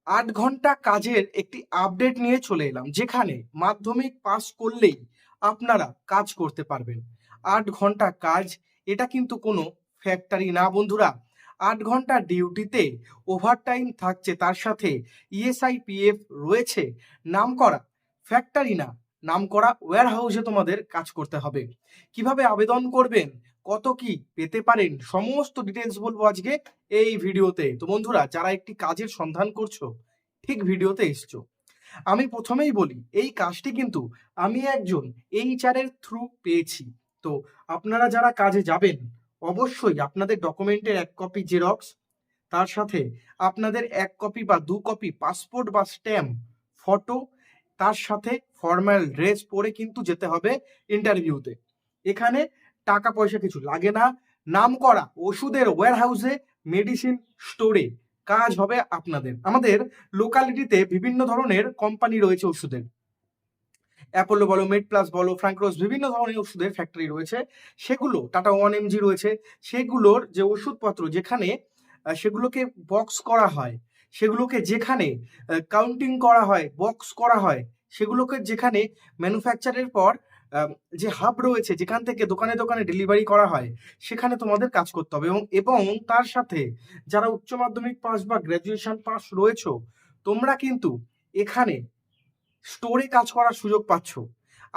8 ঘন্টা কাজের একটি আপডেট নিয়ে চলে এলাম, যেখানে মাধ্যমিক পাস করলেই আপনারা কাজ করতে পারবেন। 8 ঘন্টা কাজ, এটা কিন্তু কোনো ফ্যাক্টরি না বন্ধুরা। 8 ঘন্টা ডিউটিতে ওভারটাইম থাকছে, তার সাথে ইএসআই পিএফ রয়েছে। নামকরা ফ্যাক্টরি না, নামকরা ওয়্যার হাউসে তোমাদের কাজ করতে হবে। কিভাবে আবেদন করবেন, কত কি পেতে পারেন, সমস্ত ডিটেলস বলবো আজকে এই ভিডিওতে। তো বন্ধুরা, যারা একটি কাজের সন্ধান করছো, ঠিক ভিডিওতে এসছো। আমি প্রথমেই বলি, এই কাজটি কিন্তু আমি একজন এইচআর এর থ্রু পেয়েছি। তো আপনারা যারা কাজে যাবেন, অবশ্যই আপনাদের ডকুমেন্টের 1 কপি জেরক্স, তার সাথে আপনাদের 1 কপি বা 2 কপি পাসপোর্ট বা স্ট্যাম্প, ফটো, তার সাথে ফর্মাল ড্রেস পরে কিন্তু যেতে হবে ইন্টারভিউতে। এখানে টাকা পয়সা কিছু লাগে না। নামকরা ওষুধের ওয়্যার হাউসে, মেডিসিন স্টোরে কাজ হবে আপনাদের। আমাদের লোকালিটিতে বিভিন্ন ধরনের কোম্পানি রয়েছে ওষুধের। অ্যাপোলো বলো, মেড প্লাস বলো, ফ্র্যাঙ্করোস, বিভিন্ন ধরনের ওষুধের ফ্যাক্টরি রয়েছে। সেগুলো টাটা 1mg রয়েছে। সেগুলোর যে ওষুধপত্র, যেখানে সেগুলোকে বক্স করা হয়, সেগুলোকে যেখানে কাউন্টিং করা হয়, বক্স করা হয়, সেগুলোকে যেখানে ম্যানুফ্যাকচারের পর যে হাব রয়েছে, যেখান থেকে দোকানে দোকানে ডেলিভারি করা হয়, সেখানে তোমাদের কাজ করতে হবে। এবং তার সাথে যারা উচ্চ মাধ্যমিক পাস বা গ্র্যাজুয়েশন পাস রয়েছো, তোমরা কিন্তু এখানে স্টোরে কাজ করার সুযোগ পাচ্ছ।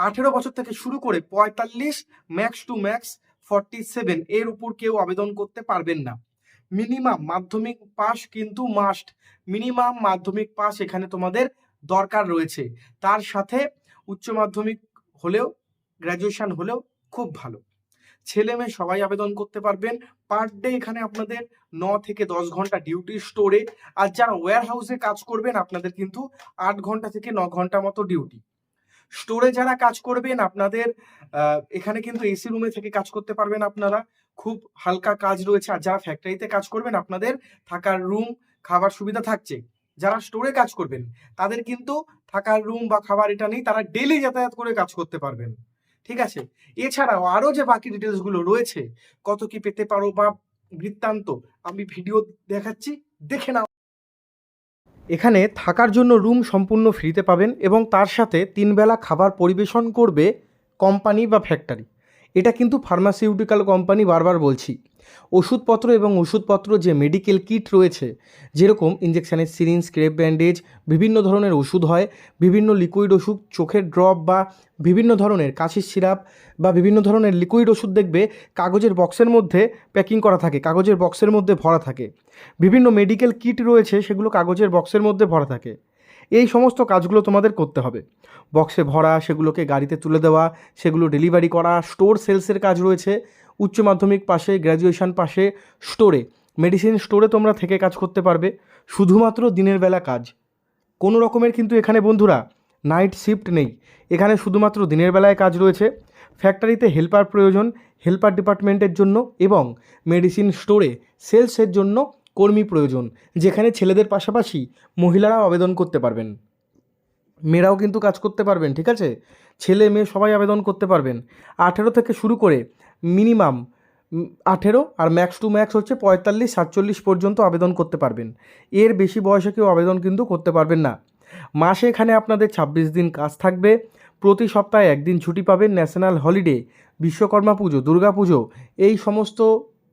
18 বছর থেকে শুরু করে 45, ম্যাক্স টু ম্যাক্স 47, এর উপর কেউ আবেদন করতে পারবেন না। মিনিমাম মাধ্যমিক পাস কিন্তু মাস্ট। মিনিমাম মাধ্যমিক পাস এখানে তোমাদের দরকার রয়েছে। তার সাথে উচ্চ মাধ্যমিক হলেও, গ্র্যাজুয়েশন হলেও খুব ভালো। ছেলে মেয়ে সবাই আবেদন করতে পারবেন। পার ডে এখানে আপনাদের 9 থেকে 10 ঘন্টা ডিউটি স্টোরে। আর যারা ওয়্যার হাউসে কাজ করবেন, আপনাদের কিন্তু 8 ঘন্টা থেকে 9 ঘন্টা মতো ডিউটি। স্টোরে যারা কাজ করবেন, আপনাদের এখানে কিন্তু এসি রুমে থেকে কাজ করতে পারবেন আপনারা। খুব হালকা কাজ রয়েছে। আর যারা ফ্যাক্টরিতে কাজ করবেন, আপনাদের থাকার রুম, খাবার সুবিধা থাকছে। যারা স্টোরে কাজ করবেন, তাদের কিন্তু থাকার রুম বা খাবার এটা নেই, তারা ডেলি যাতায়াত করে কাজ করতে পারবেন। ঠিক আছে। এছাড়াও আরো যে বাকি ডিটেলস গুলো রয়েছে, কত কি পেতে পারো বা বৃত্তান্ত, আমি ভিডিও দেখাচ্ছি, দেখে নাও। এখানে থাকার জন্য রুম সম্পূর্ণ ফ্রিতে পাবেন, এবং তার সাথে 3 বেলা খাবার পরিবেশন করবে কোম্পানি বা ফ্যাক্টরি। এটা কিন্তু ফার্মাসিউটিক্যাল কোম্পানি, বারবার বলছি। ওষুধপত্র এবং ওষুধপত্র যে মেডিকেল কিট রয়েছে, যেরকম ইঞ্জেকশানের সিরিঞ্জ, ক্রেপ ব্যান্ডেজ, বিভিন্ন ধরনের ওষুধ হয়, বিভিন্ন লিকুইড ওষুধ, চোখের ড্রপ বা বিভিন্ন ধরনের কাশির সিরাপ বা বিভিন্ন ধরনের লিকুইড ওষুধ দেখবে কাগজের বক্সের মধ্যে প্যাকিং করা থাকে, কাগজের বক্সের মধ্যে ভরা থাকে। বিভিন্ন মেডিকেল কিট রয়েছে, সেগুলো কাগজের বক্সের মধ্যে ভরা থাকে। এই সমস্ত কাজগুলো তোমাদের করতে হবে। বক্সে ভরা, সেগুলোকে গাড়িতে তুলে দেওয়া, সেগুলো ডেলিভারি করা। স্টোর সেলসের কাজ রয়েছে। উচ্চ মাধ্যমিক পাশে, গ্র্যাজুয়েশন পাশে স্টোরে, মেডিসিন স্টোরে তোমরা থেকে কাজ করতে পারবে। শুধুমাত্র দিনের বেলা কাজ, কোনো রকমের কিন্তু এখানে বন্ধুরা নাইট শিফট নেই। এখানে শুধুমাত্র দিনের বেলায় কাজ রয়েছে। ফ্যাক্টরিতে হেল্পার প্রয়োজন, হেল্পার ডিপার্টমেন্টের জন্য, এবং মেডিসিন স্টোরে সেলসের জন্য কর্মী প্রয়োজন, যেখানে ছেলেদের পাশাপাশি মহিলারাও আবেদন করতে পারবেন, মেয়েরাও কিন্তু কাজ করতে পারবেন। ঠিক আছে, ছেলে মেয়ে সবাই আবেদন করতে পারবেন। 18 থেকে শুরু করে মিনিমাম 18, আর ম্যাক্স টু ম্যাক্স হচ্ছে 45-47 পর্যন্ত আবেদন করতে পারবেন। এর বেশি বয়সে কেউ আবেদন কিন্তু করতে পারবেন না। মাসে এখানে আপনাদের 26 দিন কাজ থাকবে। প্রতি সপ্তাহে 1 দিন ছুটি পাবেন। ন্যাশনাল হলিডে, বিশ্বকর্মা পুজো, দুর্গা পুজো, এই সমস্ত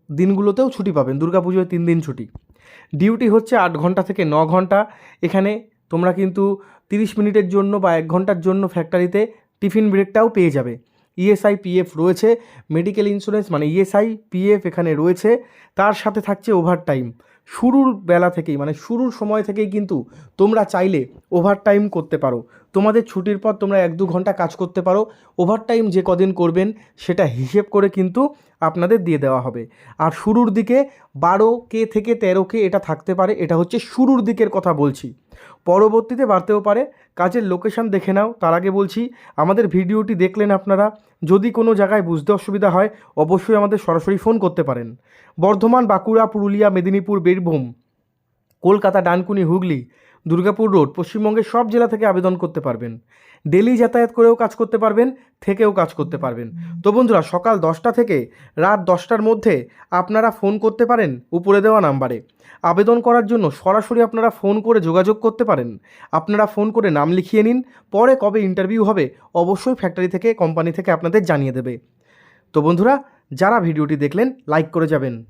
দিনগুলোতেও ছুটি পাবেন। দুর্গা পুজোয় 3 দিন ছুটি। ডিউটি হচ্ছে 8 ঘন্টা থেকে 9 ঘন্টা। এখানে তোমরা কিন্তু 30 মিনিটের জন্য বা 1 ঘন্টার জন্য ফ্যাক্টরিতে টিফিন ব্রেকটাও পেয়ে যাবে। ইএসআই পিএফ রয়েছে, মেডিকেল ইন্স্যুরেন্স মানে ইএসআই পিএফ এখানে রয়েছে। তার সাথে থাকছে ওভারটাইম। শুরুর বেলা থেকেই, মানে শুরুর সময় থেকেই কিন্তু তোমরা চাইলে ওভারটাইম করতে পারো। তোমাদের ছুটির পর তোমরা 1-2 ঘন্টা কাজ করতে পারো। ওভারটাইম যে কদিন করবেন, সেটা হিসেব করে কিন্তু আপনাদের দিয়ে দেওয়া হবে। আর শুরুর দিকে 12K থেকে 13K এটা থাকতে পারে। এটা হচ্ছে শুরুর দিকের কথা বলছি, পরবর্তীতে বাড়তেও পারে। কাজের লোকেশান দেখে নাও। তার আগে বলছি, আমাদের ভিডিওটি দেখলেন আপনারা, যদি কোনো জায়গায় বুঝতে অসুবিধা হয়, অবশ্যই আমাদের সরাসরি ফোন করতে পারেন। বর্ধমান, বাঁকুড়া, পুরুলিয়া, মেদিনীপুর, বীরভূম, কলকাতা, ডানকুনি, হুগলি, দুর্গাপুর রোড, পশ্চিমবঙ্গের সব জেলা থেকে আবেদন করতে পারবেন। ডেলি যাতায়াত করেও কাজ করতে পারবেন, থেকেও কাজ করতে পারবেন। তো বন্ধুরা, সকাল 10টা থেকে রাত 10টার মধ্যে আপনারা ফোন করতে পারেন উপরে দেওয়া নাম্বারে। আবেদন করার জন্য সরাসরি আপনারা ফোন করে যোগাযোগ করতে পারেন। আপনারা ফোন করে নাম লিখিয়ে নিন, পরে কবে ইন্টারভিউ হবে অবশ্যই ফ্যাক্টরি থেকে, কোম্পানি থেকে আপনাদের জানিয়ে দেবে। তো বন্ধুরা, যারা ভিডিওটি দেখলেন লাইক করে যাবেন।